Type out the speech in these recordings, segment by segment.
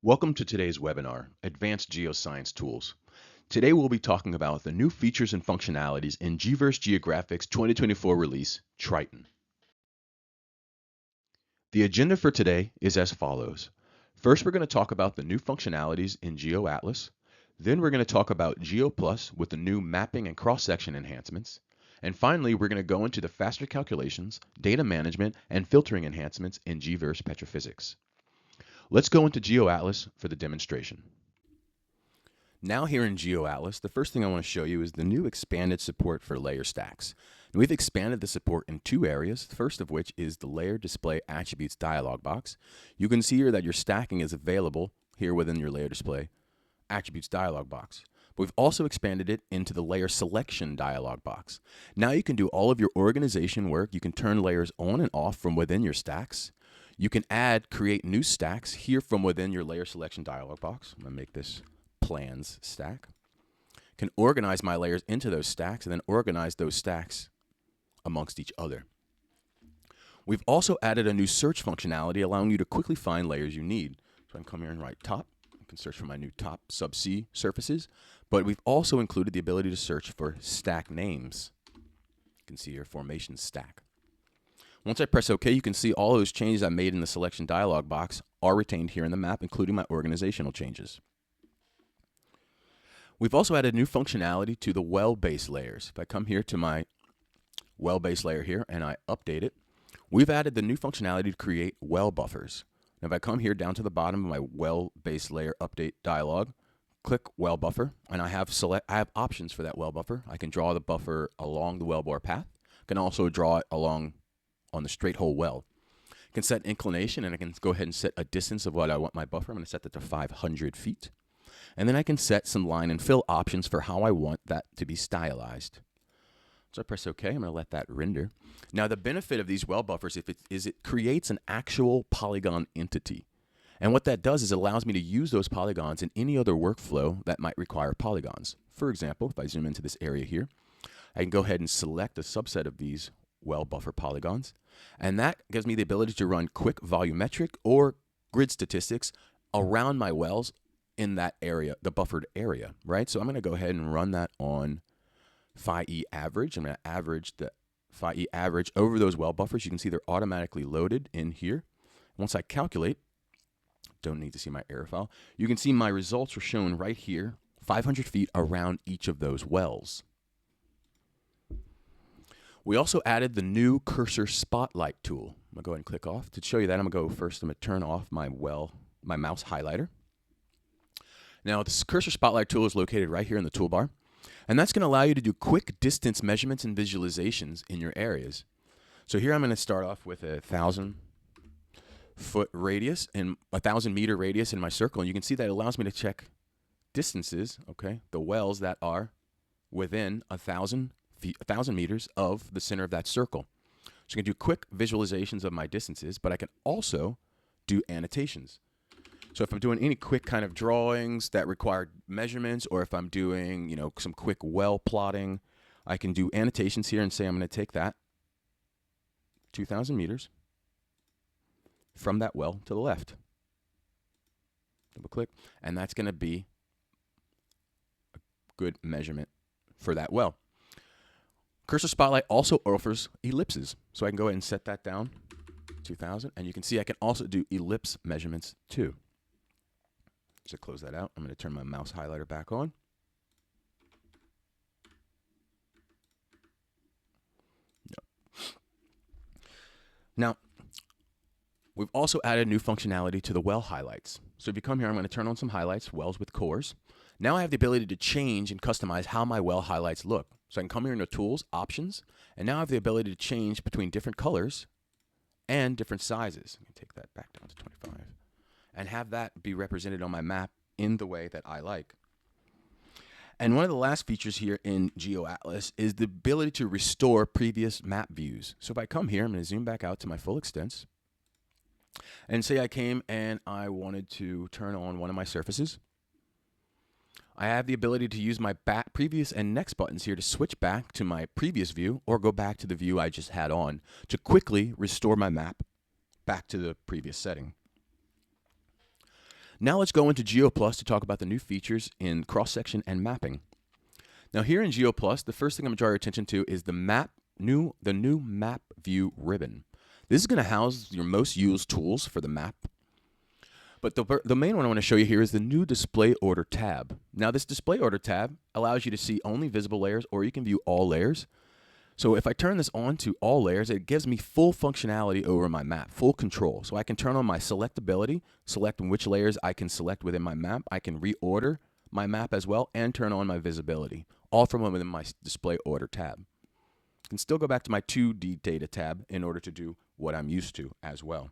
Welcome to today's webinar, Advanced Geoscience Tools. Today we'll be talking about the new features and functionalities in GVERSE GeoGraphix 2024 release, Triton. The agenda for today is as follows. First, we're going to talk about the new functionalities in GeoAtlas. Then we're going to talk about GeoPlus with the new mapping and cross-section enhancements. And finally, we're going to go into the faster calculations, data management, and filtering enhancements in GVERSE Petrophysics. Let's go into GeoAtlas for the demonstration. Now here in GeoAtlas, the first thing I want to show you is the new expanded support for layer stacks. And we've expanded the support in two areas, the first of which is the Layer Display Attributes dialog box. You can see here that your stacking is available here within your Layer Display Attributes dialog box. But we've also expanded it into the Layer Selection dialog box. Now you can do all of your organization work. You can turn layers on and off from within your stacks. You can create new stacks here from within your Layer Selection dialog box. I'm going to make this Plans stack. Can organize my layers into those stacks and then organize those stacks amongst each other. We've also added a new search functionality allowing you to quickly find layers you need. So I can come here and write top. I can search for my new top subsea surfaces, but we've also included the ability to search for stack names. You can see here formation stack. Once I press OK, you can see all those changes I made in the selection dialog box are retained here in the map, including my organizational changes. We've also added new functionality to the well-based layers. If I come here to my well-based layer here and I update it, we've added the new functionality to create well buffers. Now if I come here down to the bottom of my well-based layer update dialog, click well buffer, and I have options for that well buffer. I can draw the buffer along the wellbore path. I can also draw it along on the straight hole well. I can set inclination, and I can go ahead and set a distance of what I want my buffer. I'm going to set that to 500 feet. And then I can set some line and fill options for how I want that to be stylized. So I press OK. I'm going to let that render. Now the benefit of these well buffers is it creates an actual polygon entity. And what that does is it allows me to use those polygons in any other workflow that might require polygons. For example, if I zoom into this area here, I can go ahead and select a subset of these well buffer polygons. And that gives me the ability to run quick volumetric or grid statistics around my wells in that area, the buffered area, right? So I'm going to go ahead and run that on phi-e average. I'm going to average the phi-e average over those well buffers. You can see they're automatically loaded in here. Once I calculate, don't need to see my error file, you can see my results are shown right here, 500 feet around each of those wells. We also added the new cursor spotlight tool. I'm going to go ahead and click off. To show you that, I'm going to go first, I'm going to turn off my mouse highlighter. Now, this cursor spotlight tool is located right here in the toolbar, and that's going to allow you to do quick distance measurements and visualizations in your areas. So here I'm going to start off with a 1,000-foot radius and 1,000-meter radius in my circle, and you can see that it allows me to check distances, okay, the wells that are within 1,000 meters of the center of that circle. So I can do quick visualizations of my distances, but I can also do annotations. So if I'm doing any quick kind of drawings that require measurements, or if I'm doing, some quick well plotting, I can do annotations here and say I'm going to take that 2,000 meters from that well to the left. Double click, and that's going to be a good measurement for that well. Cursor Spotlight also offers ellipses, so I can go ahead and set that down 2,000, and you can see I can also do ellipse measurements too. So close that out. I'm going to turn my mouse highlighter back on. Now, we've also added new functionality to the well highlights. So if you come here, I'm going to turn on some highlights, wells with cores. Now I have the ability to change and customize how my well highlights look. So I can come here into Tools, Options, and now I have the ability to change between different colors and different sizes. I'm going to take that back down to 25. And have that be represented on my map in the way that I like. And one of the last features here in GeoAtlas is the ability to restore previous map views. So if I come here, I'm going to zoom back out to my full extents, and say I came and I wanted to turn on one of my surfaces. I have the ability to use my previous and next buttons here to switch back to my previous view or go back to the view I just had on to quickly restore my map back to the previous setting. Now let's go into GeoPlus to talk about the new features in cross-section and mapping. Now here in GeoPlus, the first thing I'm going to draw your attention to is the new map view ribbon. This is going to house your most used tools for the map. But the main one I want to show you here is the new display order tab. Now this display order tab allows you to see only visible layers, or you can view all layers. So if I turn this on to all layers, it gives me full functionality over my map, full control. So I can turn on my selectability, select which layers I can select within my map. I can reorder my map as well and turn on my visibility, all from within my display order tab. I can still go back to my 2D data tab in order to do what I'm used to as well.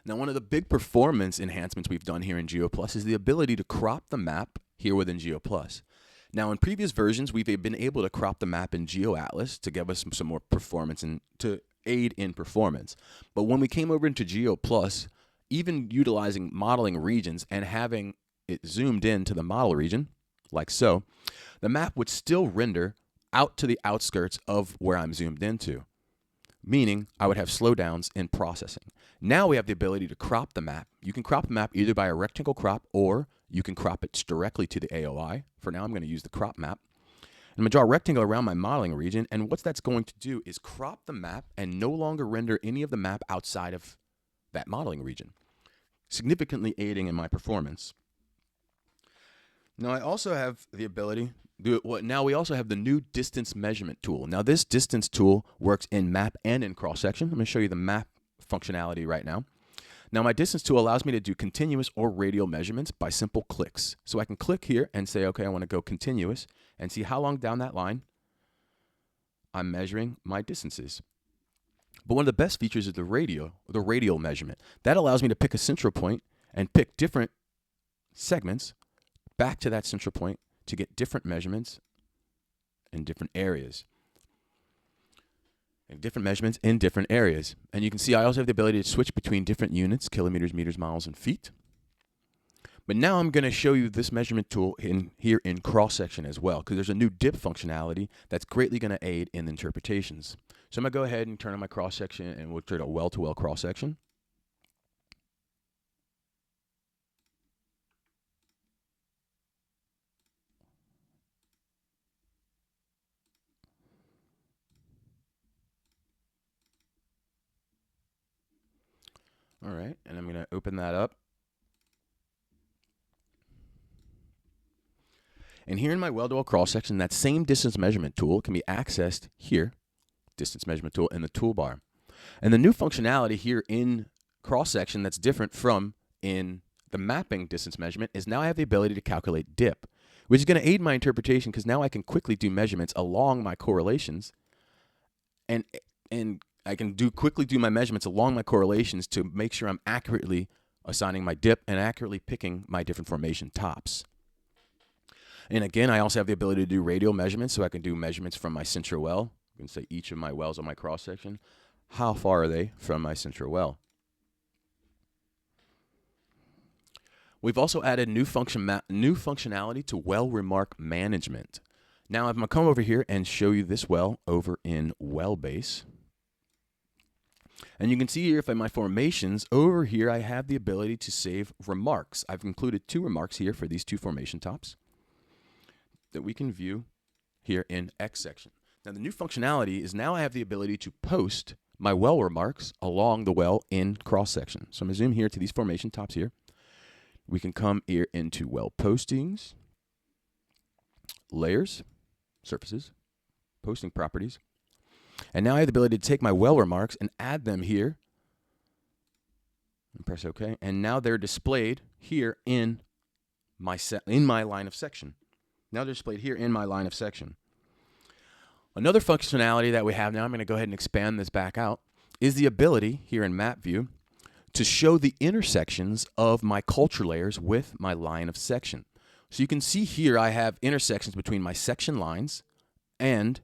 Now, one of the big performance enhancements we've done here in GeoPlus is the ability to crop the map here within GeoPlus. Now, in previous versions, we've been able to crop the map in GeoAtlas to give us some more performance and to aid in performance. But when we came over into GeoPlus, even utilizing modeling regions and having it zoomed in to the model region, like so, the map would still render out to the outskirts of where I'm zoomed into, meaning I would have slowdowns in processing. Now we have the ability to crop the map. You can crop the map either by a rectangle crop, or you can crop it directly to the AOI. For now, I'm going to use the crop map. I'm going to draw a rectangle around my modeling region, and what that's going to do is crop the map and no longer render any of the map outside of that modeling region, significantly aiding in my performance. Now I also have the ability, now we also have the new distance measurement tool. Now this distance tool works in map and in cross-section. I'm going to show you the map functionality right now. Now my distance tool allows me to do continuous or radial measurements by simple clicks. So I can click here and say, okay, I want to go continuous and see how long down that line I'm measuring my distances. But one of the best features is the radial measurement. That allows me to pick a central point and pick different segments back to that central point to get different measurements in different areas. And you can see I also have the ability to switch between different units, kilometers, meters, miles, and feet. But now I'm going to show you this measurement tool here in cross-section as well, because there's a new dip functionality that's greatly going to aid in interpretations. So I'm going to go ahead and turn on my cross-section, and we'll turn a well-to-well cross-section. All right, and I'm going to open that up. And here in my well-to-well cross-section, that same distance measurement tool can be accessed here, distance measurement tool in the toolbar. And the new functionality here in cross-section that's different from in the mapping distance measurement is now I have the ability to calculate dip, which is going to aid my interpretation because now I can quickly do measurements along my correlations, and I can quickly do my measurements along my correlations to make sure I'm accurately assigning my dip and accurately picking my different formation tops. And again, I also have the ability to do radial measurements, so I can do measurements from my central well. I can say each of my wells on my cross-section. How far are they from my central well? We've also added new functionality to well remark management. Now I'm going to come over here and show you this well over in well base. And you can see here in my formations, over here I have the ability to save remarks. I've included 2 remarks here for these 2 formation tops that we can view here in X section. Now the new functionality is now I have the ability to post my well remarks along the well in cross section. So I'm going to zoom here to these formation tops here. We can come here into well postings, layers, surfaces, posting properties. And now I have the ability to take my well remarks and add them here. And press OK. And now they're displayed here in my line of section. Now they're displayed here in my line of section. Another functionality that we have now, I'm going to go ahead and expand this back out, is the ability here in map view to show the intersections of my culture layers with my line of section. So you can see here I have intersections between my section lines and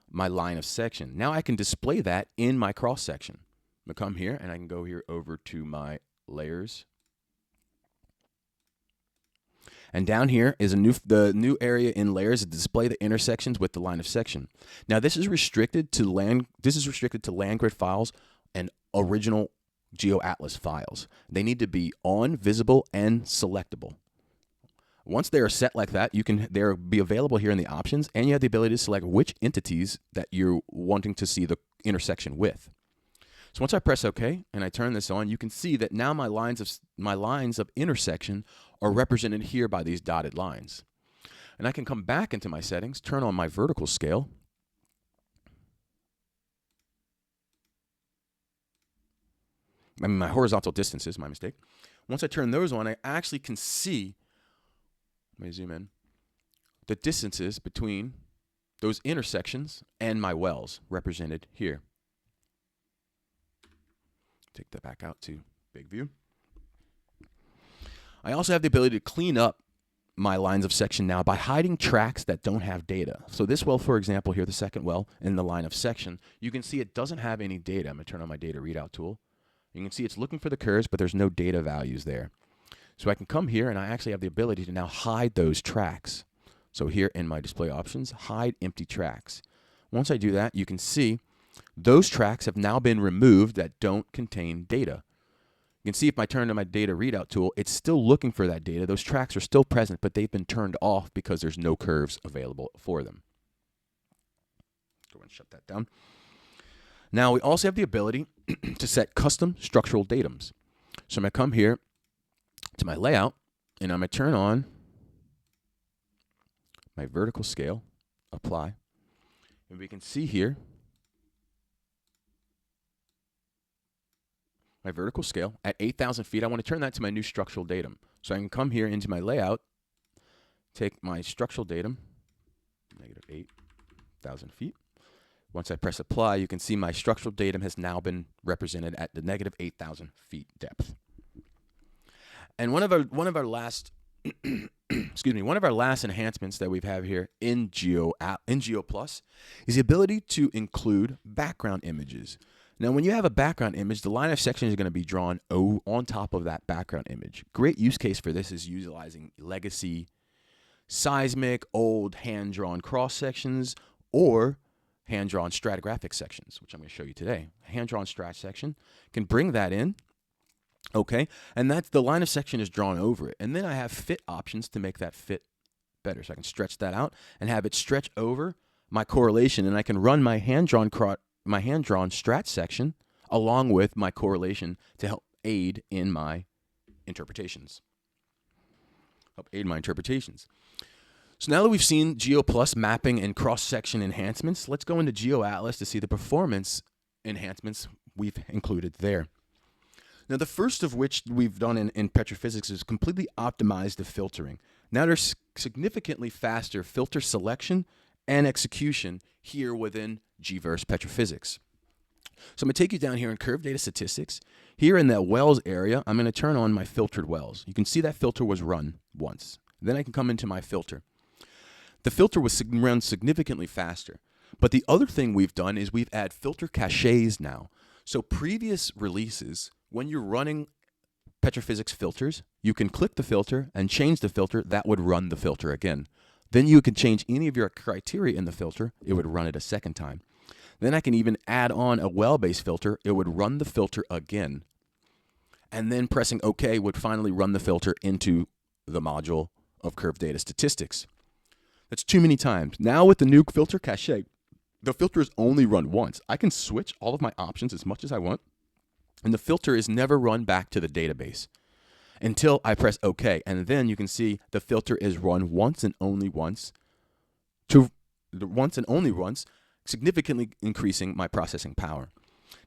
my line of section. Now I can display that in my cross section. I'm going to come here and I can go here over to my layers. And down here is the new area in layers to display the intersections with the line of section. Now this is restricted to land grid files and original GeoAtlas files. They need to be on, visible, and selectable. Once they are set like that, they'll be available here in the options, and you have the ability to select which entities that you're wanting to see the intersection with. So once I press OK and I turn this on, you can see that now my lines of intersection are represented here by these dotted lines. And I can come back into my settings, turn on my vertical scale, my horizontal distances, my mistake. Once I turn those on, I actually can see, let me zoom in, the distances between those intersections and my wells represented here. Take that back out to big view. I also have the ability to clean up my lines of section now by hiding tracks that don't have data. So this well, for example, here, the second well in the line of section, you can see it doesn't have any data. I'm going to turn on my data readout tool. You can see it's looking for the curves, but there's no data values there. So I can come here and I actually have the ability to now hide those tracks. So here in my display options, hide empty tracks. Once I do that, you can see those tracks have now been removed that don't contain data. You can see if I turn to my data readout tool, it's still looking for that data. Those tracks are still present, but they've been turned off because there's no curves available for them. Go ahead and shut that down. Now we also have the ability to set custom structural datums. So I'm going to come here to my layout, and I'm going to turn on my vertical scale, apply, and we can see here my vertical scale at 8,000 feet. I want to turn that to my new structural datum. So I can come here into my layout, take my structural datum, negative 8,000 feet. Once I press apply, you can see my structural datum has now been represented at the negative 8,000 feet depth. And one of our last one of our last enhancements that we've had here in GeoPlus is the ability to include background images. Now, when you have a background image, the line of section is going to be drawn on top of that background image. Great use case for this is utilizing legacy seismic, old hand-drawn cross sections, or hand-drawn stratigraphic sections, which I'm going to show you today. Hand-drawn strat section can bring that in, okay, and that's the line of section is drawn over it. And then I have fit options to make that fit better. So I can stretch that out and have it stretch over my correlation, and I can run my hand-drawn strat section along with my correlation to help aid in my interpretations. So now that we've seen GeoPlus mapping and cross-section enhancements, let's go into GeoAtlas to see the performance enhancements we've included there. Now, the first of which we've done in Petrophysics is completely optimize the filtering. Now there's significantly faster filter selection and execution here within GVERSE Petrophysics. So I'm going to take you down here in Curve Data Statistics. Here in that wells area, I'm going to turn on my filtered wells. You can see that filter was run once. Then I can come into my filter. The filter was run significantly faster. But the other thing we've done is we've added filter caches now. So previous releases, when you're running Petrophysics filters, you can click the filter and change the filter. That would run the filter again. Then you can change any of your criteria in the filter. It would run it a second time. Then I can even add on a well-based filter. It would run the filter again. And then pressing OK would finally run the filter into the module of Curve Data Statistics. That's too many times. Now with the new filter cache, the filter is only run once. I can switch all of my options as much as I want, and the filter is never run back to the database until I press OK. And then you can see the filter is run once and only once, significantly increasing my processing power.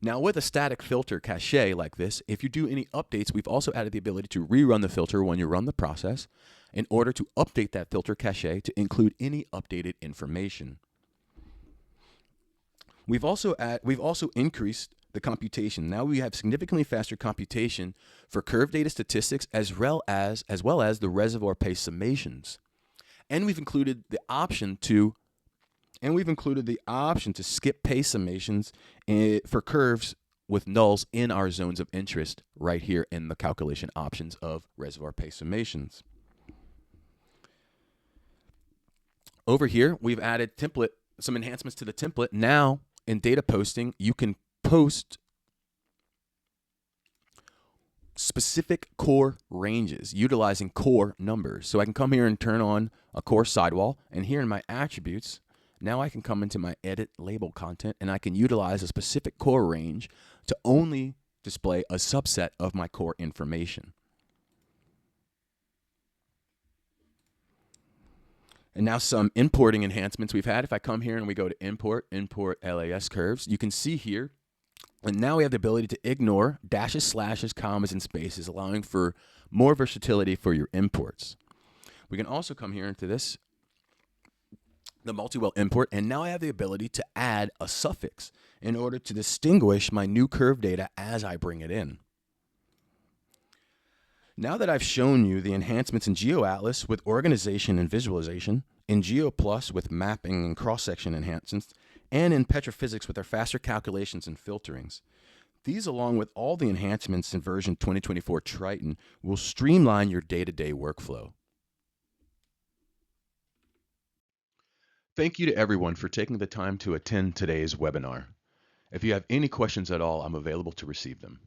Now with a static filter cache like this, if you do any updates, we've also added the ability to rerun the filter when you run the process in order to update that filter cache to include any updated information. We've also increased the computation. Now we have significantly faster computation for curve data statistics as well as the reservoir pace summations. And we've included the option to skip pace summations for curves with nulls in our zones of interest right here in the calculation options of reservoir pace summations. Over here, we've added some enhancements to the template. Now, in data posting, you can post specific core ranges utilizing core numbers. So I can come here and turn on a core sidewall, and here in my attributes, now I can come into my edit label content and I can utilize a specific core range to only display a subset of my core information. And now some importing enhancements we've had. If I come here and we go to import LAS curves, you can see here, and now we have the ability to ignore dashes, slashes, commas, and spaces, allowing for more versatility for your imports. We can also come here into this, the multi-well import, and now I have the ability to add a suffix in order to distinguish my new curve data as I bring it in. Now that I've shown you the enhancements in GeoAtlas with organization and visualization, in GeoPlus with mapping and cross-section enhancements, and in Petrophysics with our faster calculations and filterings, these, along with all the enhancements in version 2024 Triton, will streamline your day-to-day workflow. Thank you to everyone for taking the time to attend today's webinar. If you have any questions at all, I'm available to receive them.